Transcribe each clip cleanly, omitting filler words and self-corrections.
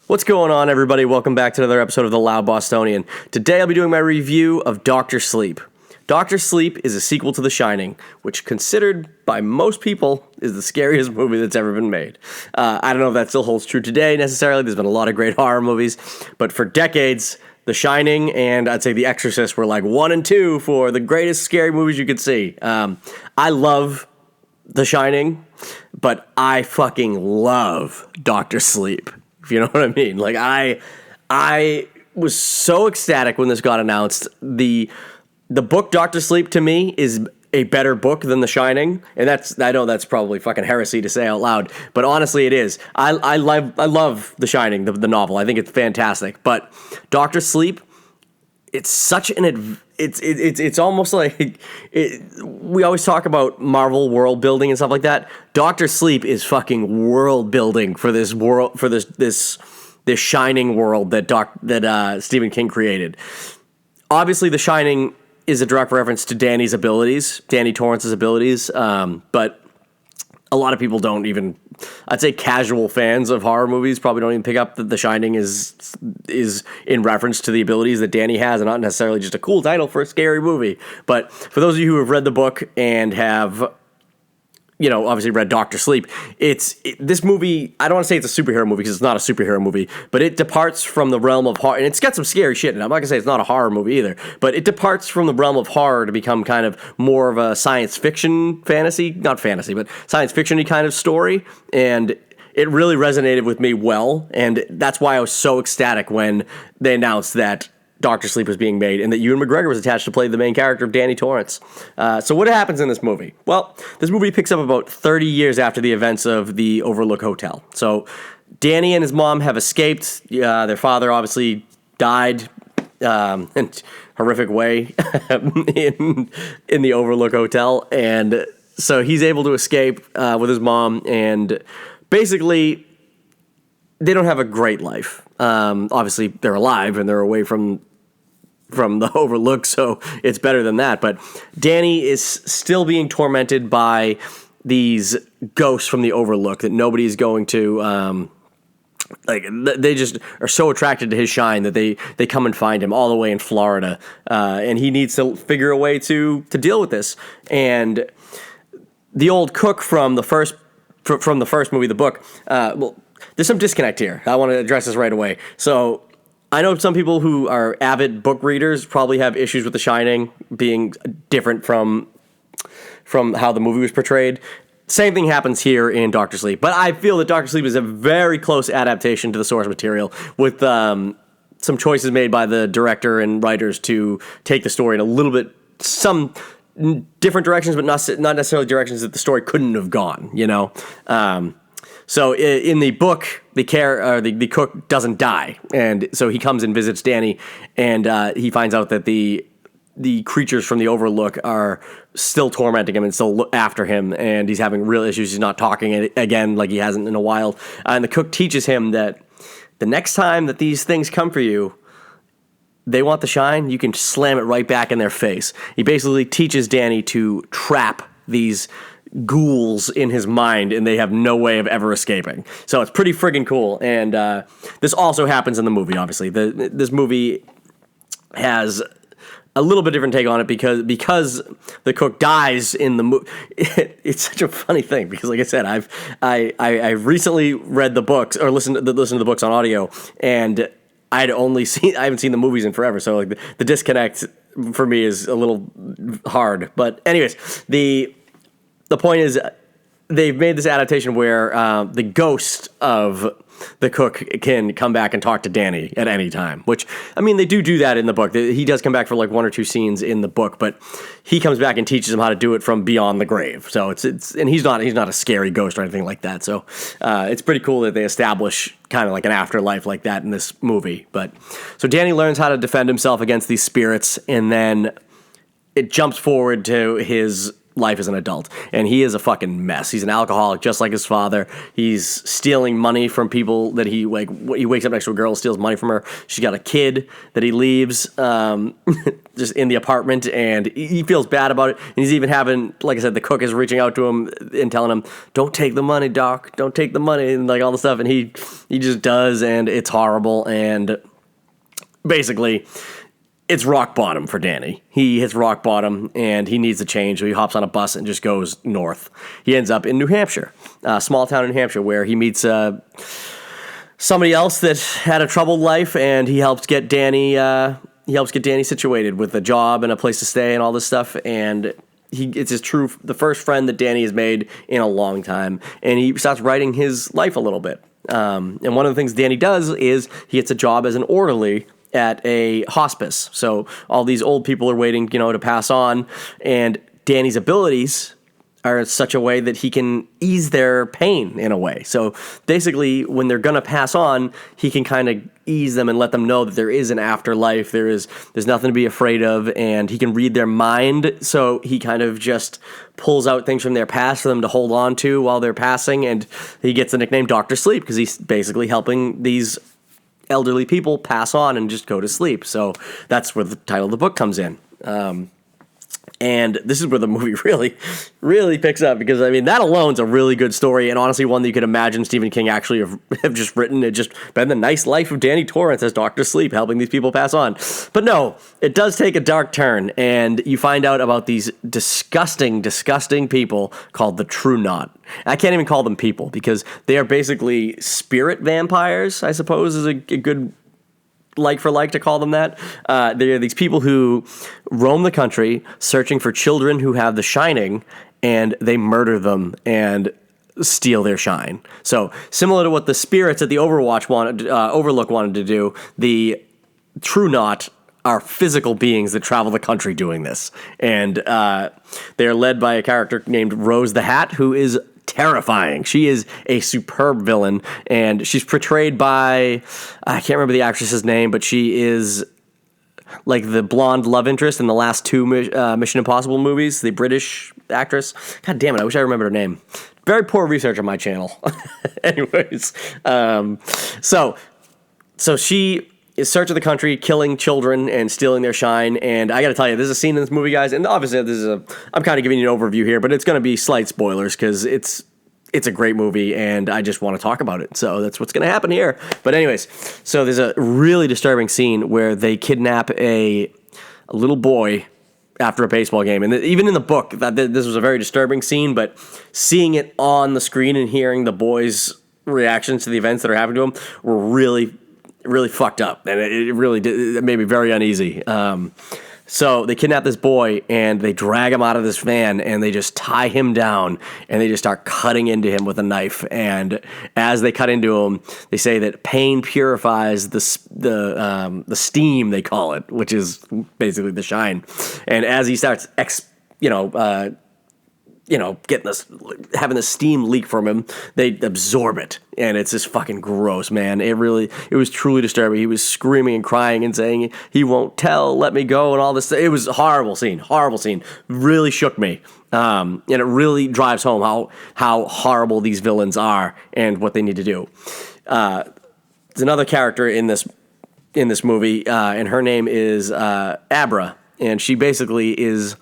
What's going on, everybody? Welcome back to another episode of The Loud Bostonian. Today I'll be doing my review of Dr. Sleep. Dr. Sleep is a sequel to The Shining, which considered by most people is the scariest movie that's ever been made. I don't know if that still holds true today necessarily. There's been a lot of great horror movies, but for decades, The Shining and I'd say The Exorcist were like 1 and 2 for the greatest scary movies you could see. I love The Shining, but I fucking love Dr. Sleep. If you know what I mean. Like I was so ecstatic when this got announced. The book Dr. Sleep to me is a better book than The Shining, and I know that's probably fucking heresy to say out loud, but honestly it is. I love The Shining, the novel. I think it's fantastic. But Dr. Sleep, it's such an it's almost like we always talk about Marvel world building and stuff like that. Dr. Sleep is fucking world building for this world, for this Shining world that Stephen King created. Obviously, The Shining is a direct reference to Danny Torrance's abilities, but a lot of people don't even, I'd say casual fans of horror movies probably don't even pick up that The Shining is in reference to the abilities that Danny has and not necessarily just a cool title for a scary movie. But for those of you who have read the book and have, obviously read Dr. Sleep, this movie, I don't want to say it's a superhero movie because it's not a superhero movie, but it departs from the realm of horror, and it's got some scary shit in it. I'm not going to say it's not a horror movie either, but it departs from the realm of horror to become kind of more of a science fiction not fantasy, but science fiction-y kind of story, and it really resonated with me well, and that's why I was so ecstatic when they announced that Dr. Sleep was being made, and that Ewan McGregor was attached to play the main character of Danny Torrance. So what happens in this movie? Well, this movie picks up about 30 years after the events of the Overlook Hotel. So Danny and his mom have escaped. Their father obviously died in a horrific way in the Overlook Hotel, and so he's able to escape with his mom, and basically they don't have a great life. Obviously, they're alive and they're away from the Overlook, so it's better than that. But Danny is still being tormented by these ghosts from the Overlook that nobody's going to. They just are so attracted to his shine that they come and find him all the way in Florida, and he needs to figure a way to deal with this. And the old cook from the first movie, the book. There's some disconnect here. I want to address this right away. So I know some people who are avid book readers probably have issues with The Shining being different from how the movie was portrayed. Same thing happens here in Dr. Sleep. But I feel that Dr. Sleep is a very close adaptation to the source material with some choices made by the director and writers to take the story in a little bit, some different directions, but not necessarily directions that the story couldn't have gone, So in the book, the cook doesn't die, and so he comes and visits Danny, and he finds out that the creatures from the Overlook are still tormenting him and still after him, and he's having real issues. He's not talking again like he hasn't in a while, and the cook teaches him that the next time that these things come for you, they want the shine, you can slam it right back in their face. He basically teaches Danny to trap these ghouls in his mind, and they have no way of ever escaping. So it's pretty friggin' cool. And this also happens in the movie, obviously. This movie has a little bit different take on it because the cook dies in the movie. It's such a funny thing because, like I said, I've recently read the books or listened to the books on audio, and I haven't seen the movies in forever. So like the disconnect for me is a little hard. But anyways, the point is, they've made this adaptation where the ghost of the cook can come back and talk to Danny at any time, which, I mean, they do that in the book. He does come back for like 1 or 2 scenes in the book, but he comes back and teaches him how to do it from beyond the grave. So and he's not a scary ghost or anything like that. So it's pretty cool that they establish kind of like an afterlife like that in this movie. But so Danny learns how to defend himself against these spirits, and then it jumps forward to his life as an adult. And he is a fucking mess. He's an alcoholic, just like his father. He's stealing money from people that he wakes up next to a girl, steals money from her. She's got a kid that he leaves just in the apartment, and he feels bad about it. And he's even having, like I said, the cook is reaching out to him and telling him, "Don't take the money, Doc. Don't take the money," and like all the stuff. And he just does, and it's horrible. And basically, it's rock bottom for Danny. He hits rock bottom, and he needs to change, so he hops on a bus and just goes north. He ends up in New Hampshire, a small town in New Hampshire, where he meets somebody else that had a troubled life, and he helps get Danny situated with a job and a place to stay and all this stuff. And it's the first friend that Danny has made in a long time, and he starts writing his life a little bit. And one of the things Danny does is he gets a job as an orderly at a hospice. So all these old people are waiting, to pass on, and Danny's abilities are in such a way that he can ease their pain in a way. So basically, when they're gonna pass on, he can kind of ease them and let them know that there is an afterlife. There's nothing to be afraid of, and he can read their mind. So he kind of just pulls out things from their past for them to hold on to while they're passing, and he gets the nickname Dr. Sleep because he's basically helping these elderly people pass on and just go to sleep. So that's where the title of the book comes in. And this is where the movie really, really picks up, because, that alone's a really good story, and honestly one that you could imagine Stephen King actually have just written. It just been the nice life of Danny Torrance as Dr. Sleep, helping these people pass on. But no, it does take a dark turn, and you find out about these disgusting, disgusting people called the True Knot. I can't even call them people, because they are basically spirit vampires, I suppose is a good like to call them that. They are these people who roam the country searching for children who have the shining, and they murder them and steal their shine. So similar to what the spirits at the Overlook wanted to do, the True Knot are physical beings that travel the country doing this. And they are led by a character named Rose the Hat, who is terrifying. She is a superb villain, and she's portrayed by, I can't remember the actress's name, but she is like the blonde love interest in the last two Mission Impossible movies, the British actress. God damn it, I wish I remembered her name. Very poor research on my channel. Anyways, so she is searching the country, killing children and stealing their shine. And I got to tell you, there's a scene in this movie, guys, and obviously I'm kind of giving you an overview here, but it's going to be slight spoilers because it's a great movie, and I just want to talk about it. So that's what's going to happen here. But anyways, so there's a really disturbing scene where they kidnap a little boy after a baseball game. And even in the book, this was a very disturbing scene, but seeing it on the screen and hearing the boy's reactions to the events that are happening to him were really fucked up, and it made me very uneasy. So they kidnap this boy, and they drag him out of this van, and they just tie him down, and they just start cutting into him with a knife. And as they cut into him, they say that pain purifies the steam, they call it, which is basically the shine. And as he starts having the steam leak from him, they absorb it, and it's just fucking gross, man. It was truly disturbing. He was screaming and crying and saying, "He won't tell, let me go," and all this. It was a horrible scene, really shook me. And it really drives home how horrible these villains are and what they need to do. There's another character in this movie, and her name is Abra, and she basically is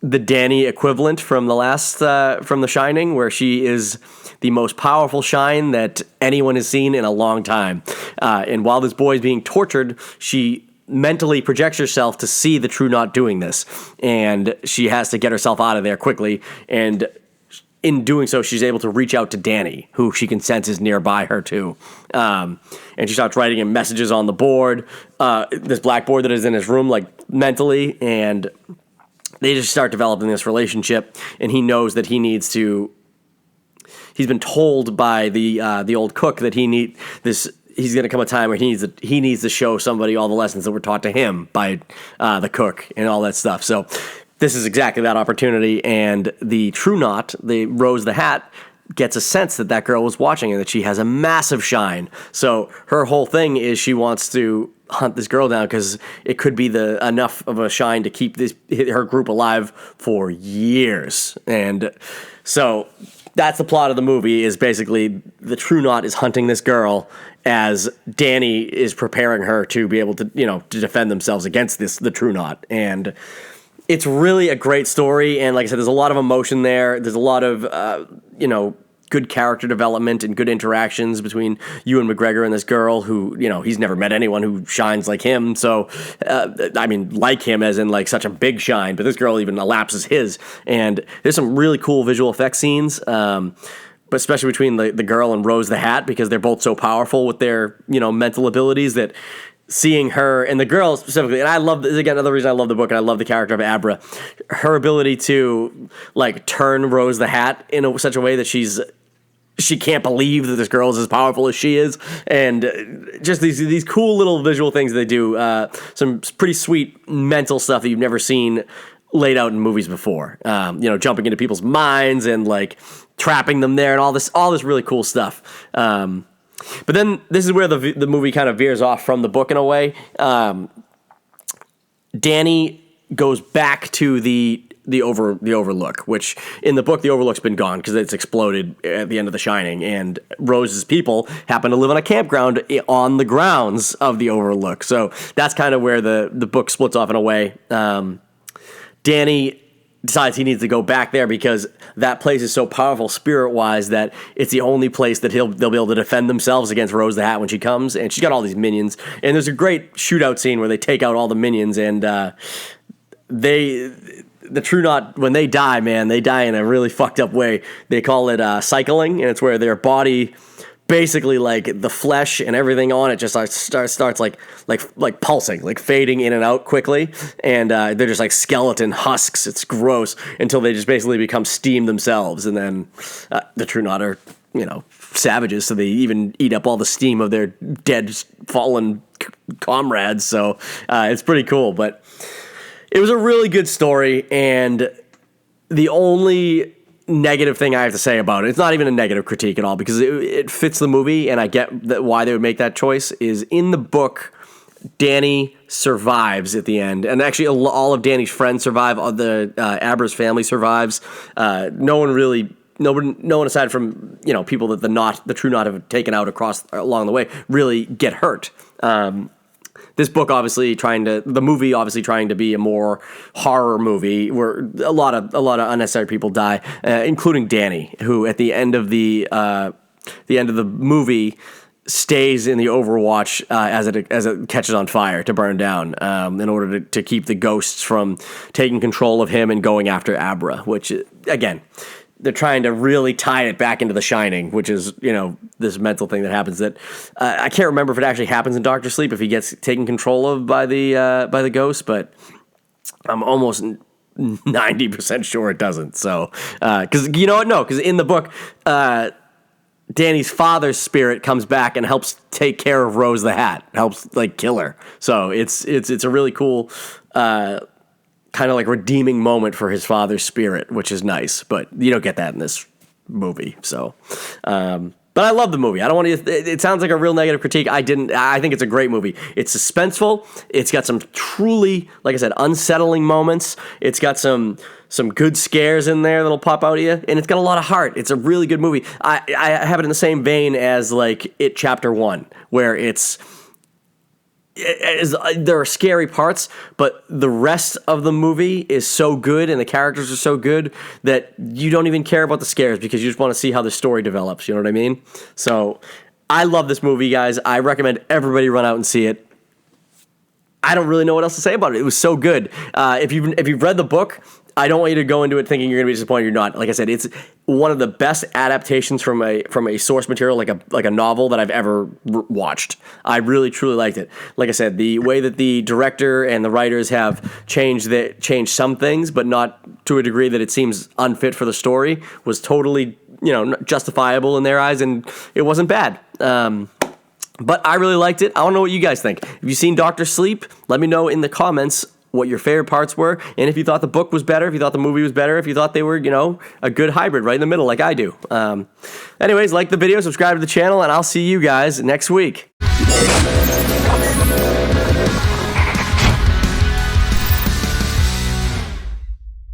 the Danny equivalent from from The Shining, where she is the most powerful shine that anyone has seen in a long time. And while this boy is being tortured, she mentally projects herself to see the True Knot doing this, and she has to get herself out of there quickly. And in doing so, she's able to reach out to Danny, who she can sense is nearby her too. And she starts writing him messages on the board, this blackboard that is in his room, like mentally, and they just start developing this relationship, and he knows that he's been told by the old cook that he's going to come a time where he needs to show somebody all the lessons that were taught to him by the cook and all that stuff. So this is exactly that opportunity, and the True Knot, the Rose the Hat, gets a sense that girl was watching and that she has a massive shine. So her whole thing is she wants to hunt this girl down because it could be enough of a shine to keep her group alive for years. And so that's the plot of the movie, is basically the True Knot is hunting this girl as Danny is preparing her to be able to, to defend themselves against the True Knot. And it's really a great story. And like I said, there's a lot of emotion there. There's a lot of, good character development and good interactions between Ewan McGregor and this girl who, he's never met anyone who shines like him. So, like him as in like such a big shine, but this girl even elapses his. And there's some really cool visual effects scenes, but especially between the girl and Rose the Hat, because they're both so powerful with their, mental abilities that seeing her and the girl specifically, and I love this, again, another reason I love the book and I love the character of Abra, her ability to like turn Rose the Hat in such a way that she can't believe that this girl is as powerful as she is, and just these cool little visual things they do. Some pretty sweet mental stuff that you've never seen laid out in movies before. Jumping into people's minds and like trapping them there, and all this really cool stuff. But then this is where the movie kind of veers off from the book in a way. Danny goes back to the Overlook, which in the book the Overlook's been gone because it's exploded at the end of The Shining, and Rose's people happen to live on a campground on the grounds of the Overlook. So that's kind of where the book splits off in a way. Danny decides he needs to go back there because that place is so powerful spirit-wise that it's the only place that they'll be able to defend themselves against Rose the Hat when she comes, and she's got all these minions. And there's a great shootout scene where they take out all the minions, and the True Knot, when they die, man, they die in a really fucked up way. They call it cycling, and it's where their body, basically like the flesh and everything on it, just starts like pulsing, like fading in and out quickly, and they're just like skeleton husks. It's gross until they just basically become steam themselves, and then the True Knot are savages, so they even eat up all the steam of their dead fallen comrades. So it's pretty cool, but it was a really good story, and the only negative thing I have to say about it, it's not even a negative critique at all, because it fits the movie, and I get why they would make that choice, is in the book, Danny survives at the end, and actually all of Danny's friends survive, all the Abra's family survives. No one aside from people that the True Knot have taken out along the way really get hurt. This book the movie obviously trying to be a more horror movie where a lot of unnecessary people die, including Danny, who at the end of the movie stays in the Overwatch as it catches on fire to burn down, in order to keep the ghosts from taking control of him and going after Abra, which again, they're trying to really tie it back into The Shining, which is, this mental thing that happens that I can't remember if it actually happens in Doctor Sleep, if he gets taken control of by the ghost, but I'm almost 90% sure it doesn't. So, because you know what? No, because in the book, Danny's father's spirit comes back and helps take care of Rose the Hat, helps like kill her. So it's a really cool kind of like redeeming moment for his father's spirit, which is nice, but you don't get that in this movie. So, but I love the movie. I don't want to, it sounds like a real negative critique. I think it's a great movie. It's suspenseful. It's got some truly, like I said, unsettling moments. It's got some good scares in there that'll pop out at you, and it's got a lot of heart. It's a really good movie. I have it in the same vein as like It Chapter 1, where there are scary parts, but the rest of the movie is so good and the characters are so good that you don't even care about the scares because you just want to see how the story develops. You know what I mean? So I love this movie, guys. I recommend everybody run out and see it. I don't really know what else to say about it. It was so good. If you've read the book, I don't want you to go into it thinking you're going to be disappointed. You're not. Like I said, it's one of the best adaptations from a source material, like a novel that I've ever watched. I really truly liked it. Like I said, the way that the director and the writers have changed some things, but not to a degree that it seems unfit for the story, was totally justifiable in their eyes, and it wasn't bad. But I really liked it. I don't know what you guys think. Have you seen Dr. Sleep? Let me know in the comments what your favorite parts were, and if you thought the book was better, if you thought the movie was better, if you thought they were, a good hybrid right in the middle like I do. Anyways, like the video, subscribe to the channel, and I'll see you guys next week.